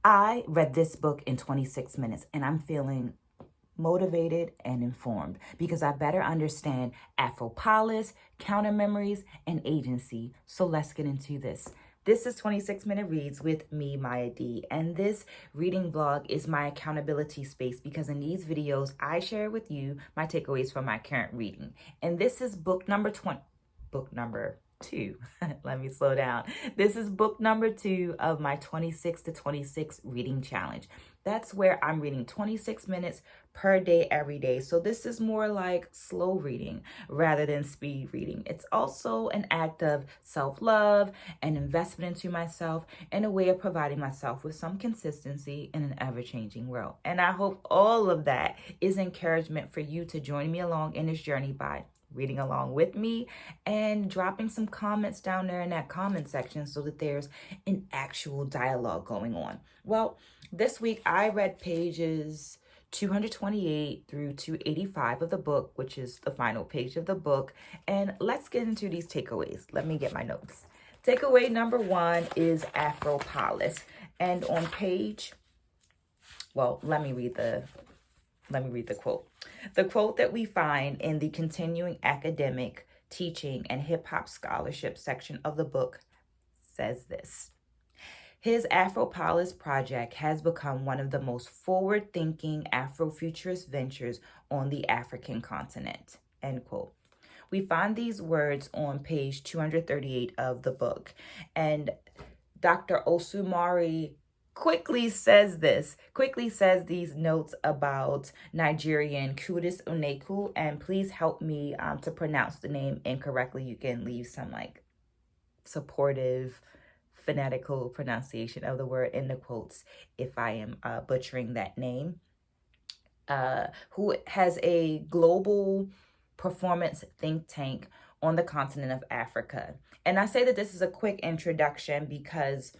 I read this book in 26 minutes and I'm feeling motivated and informed because I better understand Afropolis, counter memories, and agency. So let's get into this. This is 26-minute reads with me, Mya D, and this reading vlog is my accountability space because in these videos, I share with you my takeaways from my current reading. And this is book number 2. Let me slow down. This is book number 2 of my 26 to 26 reading challenge. That's where I'm reading 26 minutes per day, every day. So this is more like slow reading rather than speed reading. It's also an act of self-love and investment into myself and a way of providing myself with some consistency in an ever-changing world. And I hope all of that is encouragement for you to join me along in this journey by reading along with me and dropping some comments down there in that comment section so that there's an actual dialogue going on. Well, this week I read pages 228 through 285 of the book, which is the final page of the book. And let's get into these takeaways. Let me get my notes. Takeaway number 1 is Afropolis. And on page, well, let me read the quote. The quote that we find in the continuing academic, teaching, and hip-hop scholarship section of the book says this: his Afropolis project has become one of the most forward-thinking Afrofuturist ventures on the African continent, end quote. We find these words on page 238 of the book, and Dr. Osumari quickly says these notes about Nigerian Kudus Oneku, and please help me to pronounce the name incorrectly. You can leave some like supportive phonetical pronunciation of the word in the quotes if I am butchering that name, who has a global performance think tank on the continent of Africa. And I say that this is a quick introduction because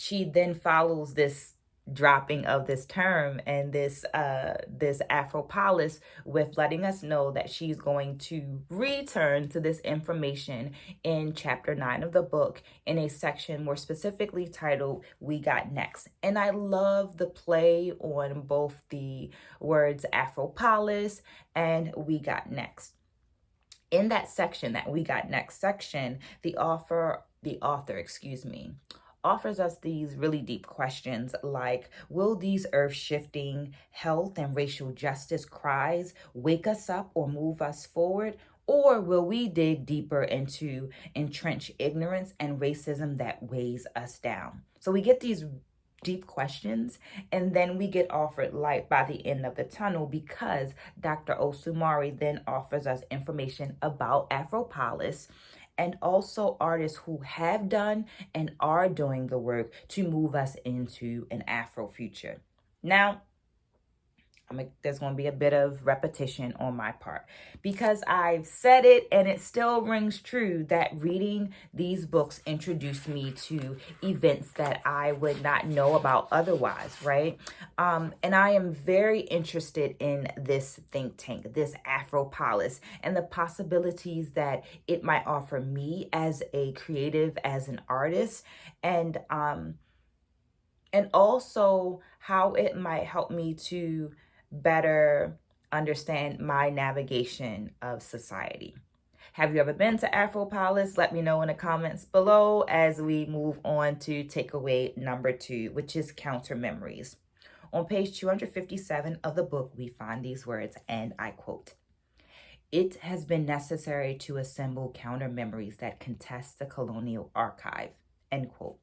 she then follows this dropping of this term and this Afropolis with letting us know that she's going to return to this information in chapter 9 of the book in a section more specifically titled We Got Next. And I love the play on both the words Afropolis and We Got Next. In that section, that We Got Next section, the author, offers us these really deep questions like, will these earth-shifting health and racial justice cries wake us up or move us forward? Or will we dig deeper into entrenched ignorance and racism that weighs us down? So we get these deep questions, and then we get offered light by the end of the tunnel because Dr. Osumari then offers us information about Afropolis and also artists who have done and are doing the work to move us into an Afrofuture. Now, there's going to be a bit of repetition on my part because I've said it and it still rings true that reading these books introduced me to events that I would not know about otherwise, right? And I am very interested in this think tank, this Afropolis, and the possibilities that it might offer me as a creative, as an artist, and also how it might help me to better understand my navigation of society. Have you ever been to Afropolis? Let me know in the comments below as we move on to takeaway number 2, which is counter memories. On page 257 of the book, we find these words, and I quote, "It has been necessary to assemble counter memories that contest the colonial archive," end quote.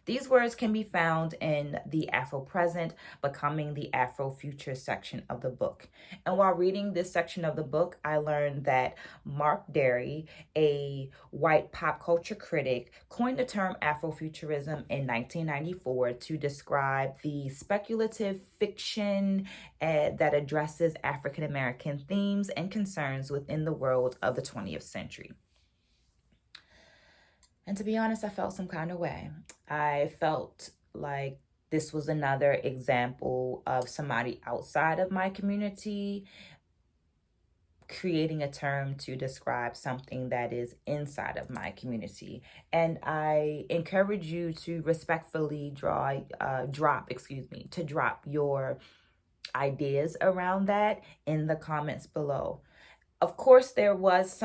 These words can be found in the Afro-Present, Becoming the Afrofuture section of the book. And while reading this section of the book, I learned that Mark Derry, a white pop culture critic, coined the term Afrofuturism in 1994 to describe the speculative fiction that addresses African-American themes and concerns within the world of the 20th century. And to be honest, I felt some kind of way. I felt like this was another example of somebody outside of my community creating a term to describe something that is inside of my community. And I encourage you to respectfully drop your ideas around that in the comments below. Of course, there was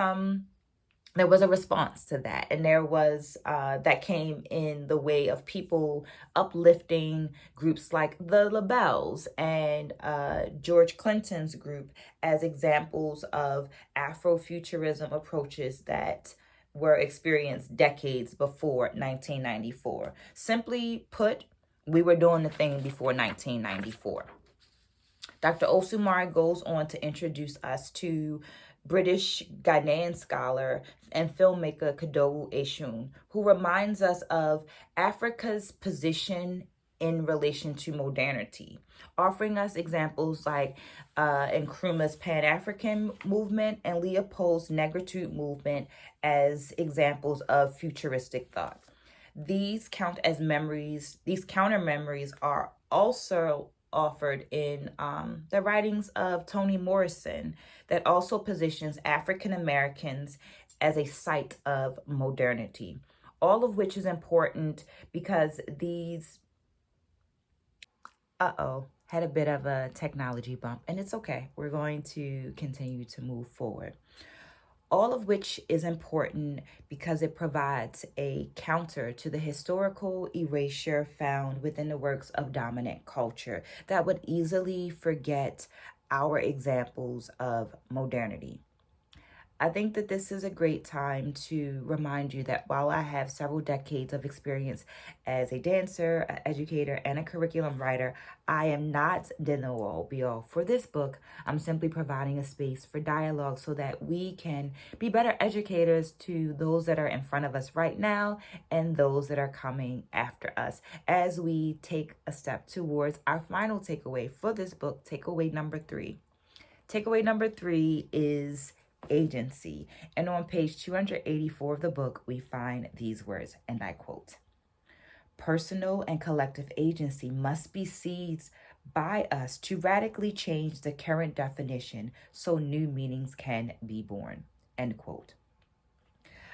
a response to that, and there was that came in the way of people uplifting groups like the labels and George Clinton's group as examples of Afrofuturism approaches that were experienced decades before 1994. Simply put, we were doing the thing before 1994. Dr. Osumari goes on to introduce us to British Ghanaian scholar and filmmaker Kadowu Eshun, who reminds us of Africa's position in relation to modernity, offering us examples like Nkrumah's Pan-African movement and Leopold's Negritude movement as examples of futuristic thought. These counter memories are also offered in the writings of Toni Morrison that also positions African Americans as a site of modernity, all of which is important because these had a bit of a technology bump, and it's okay. We're going to continue to move forward. All of which is important because it provides a counter to the historical erasure found within the works of dominant culture that would easily forget our examples of modernity. I think that this is a great time to remind you that while I have several decades of experience as a dancer, an educator, and a curriculum writer, I am not the know-all be-all for this book. I'm simply providing a space for dialogue so that we can be better educators to those that are in front of us right now and those that are coming after us as we take a step towards our final takeaway for this book, takeaway number 3. Takeaway number 3 is agency. And on page 284 of the book, we find these words, and I quote, "Personal and collective agency must be seized by us to radically change the current definition so new meanings can be born." End quote.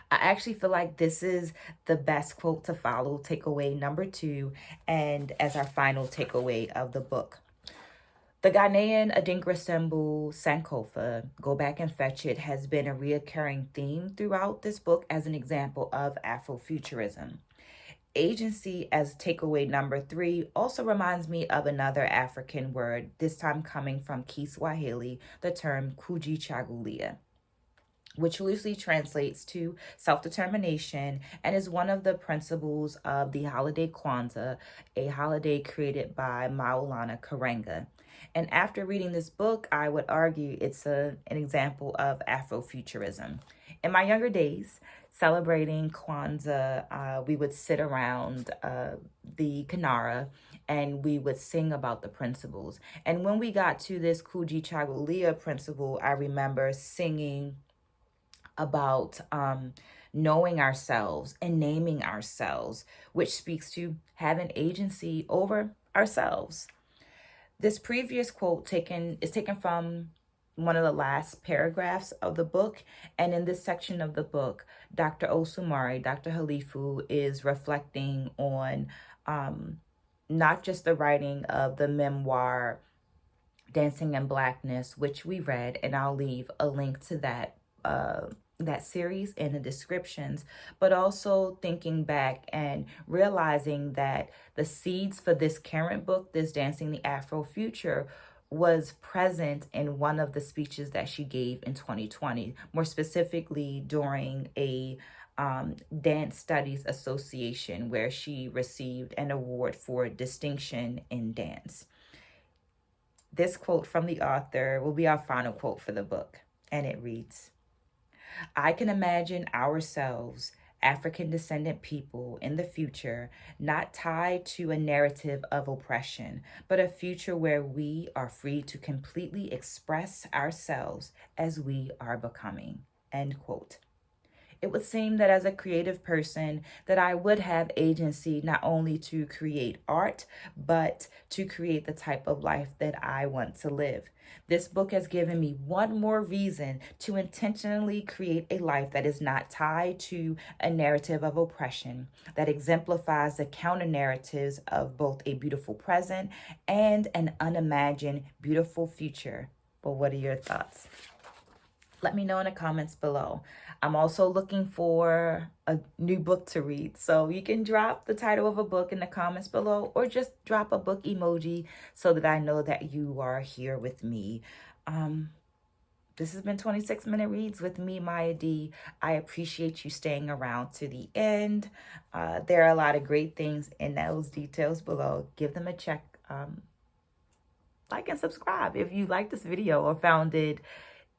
I actually feel like this is the best quote to follow takeaway number 2 and as our final takeaway of the book. The Ghanaian Adinkra symbol Sankofa, go back and fetch it, has been a reoccurring theme throughout this book as an example of Afrofuturism. Agency as takeaway number 3 also reminds me of another African word, this time coming from Kiswahili, the term kujichagulia, which loosely translates to self-determination and is one of the principles of the holiday Kwanzaa, a holiday created by Maulana Karenga. And after reading this book, I would argue it's an example of Afrofuturism. In my younger days, celebrating Kwanzaa, we would sit around the Kinara and we would sing about the principles. And when we got to this Kujichagulia principle, I remember singing about knowing ourselves and naming ourselves, which speaks to having agency over ourselves. This previous quote is taken from one of the last paragraphs of the book. And in this section of the book, Dr. Osumari, Dr. Halifu, is reflecting on not just the writing of the memoir, Dancing in Blackness, which we read, and I'll leave a link to that series in the descriptions, but also thinking back and realizing that the seeds for this current book, this Dancing the Afrofuture, was present in one of the speeches that she gave in 2020, more specifically during a Dance Studies Association where she received an award for distinction in dance. This quote from the author will be our final quote for the book, and it reads, "I can imagine ourselves, African descendant people, in the future, not tied to a narrative of oppression, but a future where we are free to completely express ourselves as we are becoming." End quote. it would seem that as a creative person that I would have agency not only to create art, but to create the type of life that I want to live. This book has given me one more reason to intentionally create a life that is not tied to a narrative of oppression, that exemplifies the counter narratives of both a beautiful present and an unimagined beautiful future. But what are your thoughts? Let me know in the comments below. I'm also looking for a new book to read. So you can drop the title of a book in the comments below, or just drop a book emoji so that I know that you are here with me. This has been 26-minute reads with me, Mya D. I appreciate you staying around to the end. There are a lot of great things in those details below. Give them a check. Like and subscribe if you liked this video or found it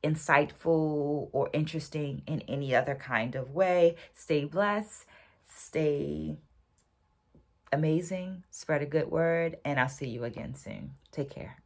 insightful or interesting in any other kind of way. Stay blessed, stay amazing, spread a good word, and I'll see you again soon. Take care.